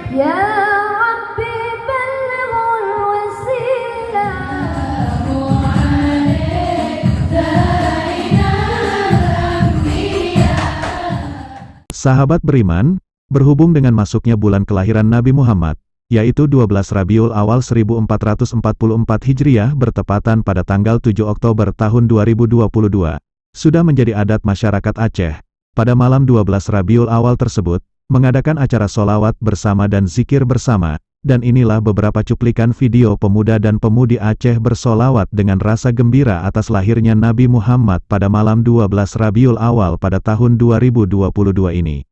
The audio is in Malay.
Ya Rabbi ballighul wasilah. Sahabat beriman, berhubung dengan masuknya bulan kelahiran Nabi Muhammad, yaitu 12 Rabiul Awal 1444 Hijriah bertepatan pada tanggal 7 Oktober tahun 2022, sudah menjadi adat masyarakat Aceh, pada malam 12 Rabiul Awal tersebut, mengadakan acara solawat bersama dan zikir bersama, dan inilah beberapa cuplikan video pemuda dan pemudi Aceh bersolawat dengan rasa gembira atas lahirnya Nabi Muhammad pada malam 12 Rabiul Awal pada tahun 2022 ini.